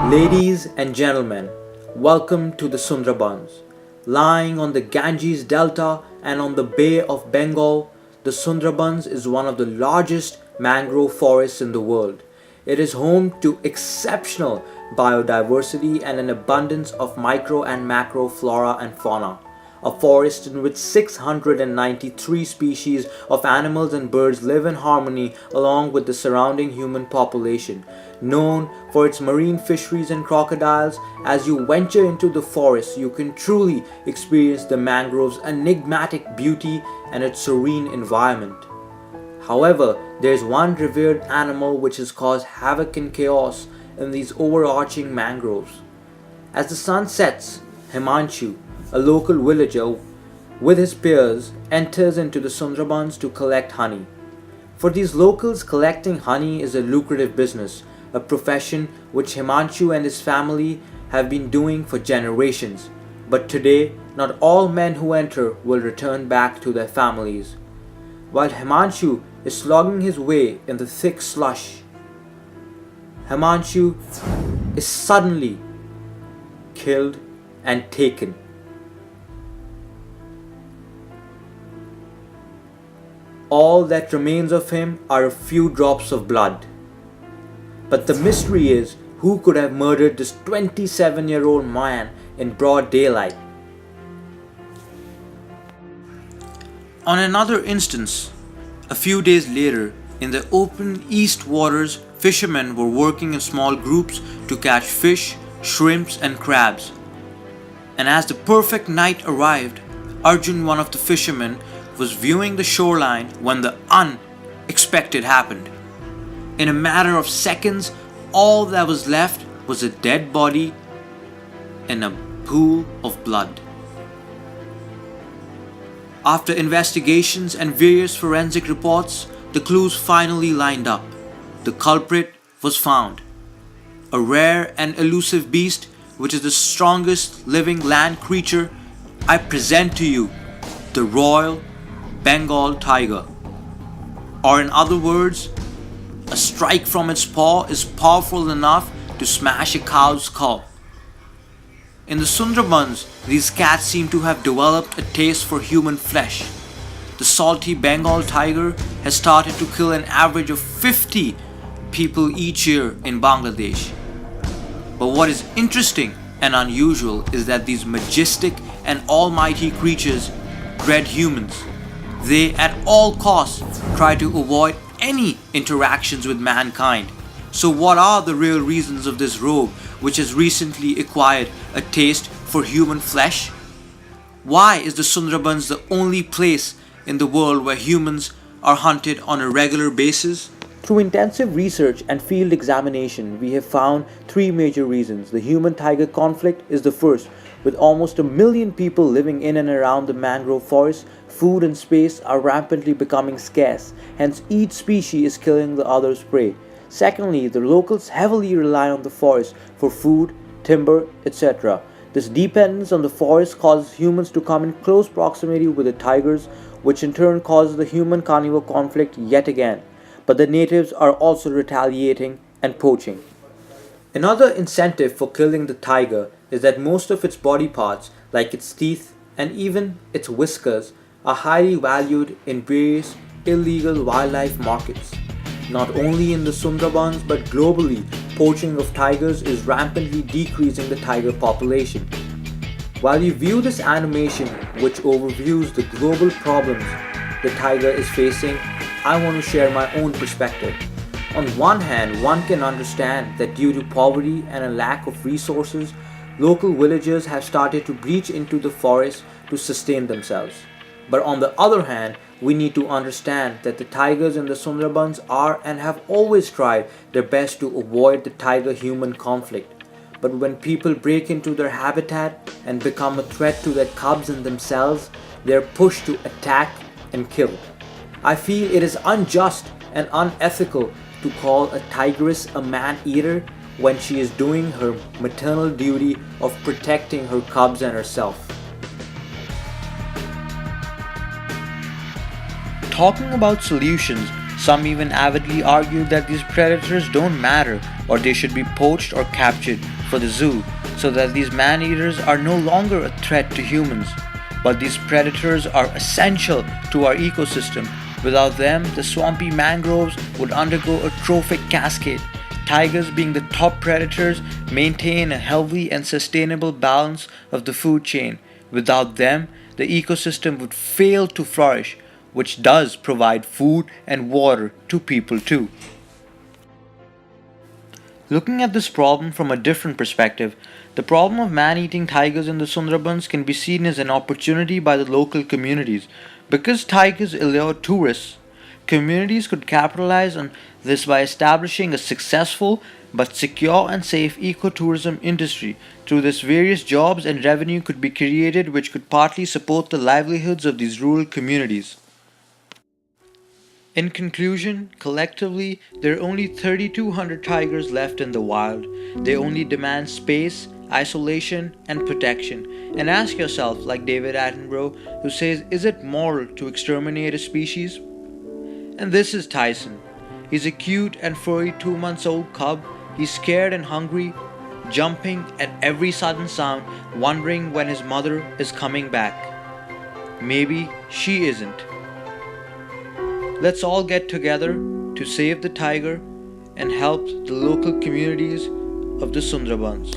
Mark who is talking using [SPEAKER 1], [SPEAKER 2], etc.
[SPEAKER 1] Ladies and gentlemen, welcome to the Sundarbans. Lying on the Ganges Delta and on the Bay of Bengal, the Sundarbans is one of the largest mangrove forests in the world. It is home to exceptional biodiversity and an abundance of micro and macro flora and fauna. A forest in which 693 species of animals and birds live in harmony along with the surrounding human population. Known for its marine fisheries and crocodiles, as you venture into the forest, you can truly experience the mangrove's enigmatic beauty and its serene environment. However, there is one revered animal which has caused havoc and chaos in these overarching mangroves. As the sun sets, Himanshu, a local villager, with his peers, enters into the Sundarbans to collect honey. For these locals, collecting honey is a lucrative business, a profession which Himanshu and his family have been doing for generations. But today, not all men who enter will return back to their families. While Himanshu is slogging his way in the thick slush, Himanshu is suddenly killed and taken. All that remains of him are a few drops of blood. But the mystery is, who could have murdered this 27-year-old man in broad daylight? On another instance, a few days later, in the open east waters, fishermen were working in small groups to catch fish, shrimps and crabs. And as the perfect night arrived, Arjun, one of the fishermen, was viewing the shoreline when the unexpected happened. In a matter of seconds, all that was left was a dead body in a pool of blood. After investigations and various forensic reports, the clues finally lined up. The culprit was found. A rare and elusive beast, which is the strongest living land creature. I present to you the Royal Bengal tiger. Or in other words, a strike from its paw is powerful enough to smash a cow's skull. In the Sundarbans, these cats seem to have developed a taste for human flesh. The salty Bengal tiger has started to kill an average of 50 people each year in Bangladesh. But what is interesting and unusual is that these majestic and almighty creatures dread humans. They at all costs try to avoid any interactions with mankind. So what are the real reasons of this rogue which has recently acquired a taste for human flesh? Why is the Sundarbans the only place in the world where humans are hunted on a regular basis? Through intensive research and field examination, we have found three major reasons. The human-tiger conflict is the first. With almost 1 million people living in and around the mangrove forest, food and space are rampantly becoming scarce. Hence, each species is killing the other's prey. Secondly, the locals heavily rely on the forest for food, timber, etc. This dependence on the forest causes humans to come in close proximity with the tigers, which in turn causes the human-carnivore conflict yet again. But the natives are also retaliating and poaching. Another incentive for killing the tiger is that most of its body parts, like its teeth and even its whiskers, are highly valued in various illegal wildlife markets. Not only in the Sundarbans but globally, poaching of tigers is rampantly decreasing the tiger population. While you view this animation, which overviews the global problems the tiger is facing, I want to share my own perspective. On one hand, one can understand that due to poverty and a lack of resources, local villagers have started to breach into the forest to sustain themselves. But on the other hand, we need to understand that the tigers in the Sundarbans are and have always tried their best to avoid the tiger-human conflict. But when people break into their habitat and become a threat to their cubs and themselves, they are pushed to attack and kill. I feel it is unjust and unethical to call a tigress a man-eater when she is doing her maternal duty of protecting her cubs and herself. Talking about solutions, Some even avidly argue that these predators don't matter or they should be poached or captured for the zoo so that these man-eaters are no longer a threat to humans. But these predators are essential to our ecosystem. Without them, the swampy mangroves would undergo a trophic cascade. Tigers, being the top predators, maintain a healthy and sustainable balance of the food chain. Without them, the ecosystem would fail to flourish, which does provide food and water to people too. Looking at this problem from a different perspective, the problem of man-eating tigers in the Sundarbans can be seen as an opportunity by the local communities. Because tigers allure tourists, communities could capitalize on this by establishing a successful but secure and safe ecotourism industry. Through this, various jobs and revenue could be created which could partly support the livelihoods of these rural communities. In conclusion, collectively, there are only 3,200 tigers left in the wild. They only demand space, isolation, and protection. And ask yourself, like David Attenborough, who says, is it moral to exterminate a species? And this is Tyson. He's a cute and furry 2 months old cub. He's scared and hungry, jumping at every sudden sound, wondering when his mother is coming back. Maybe she isn't. Let's all get together to save the tiger and help the local communities of the Sundarbans.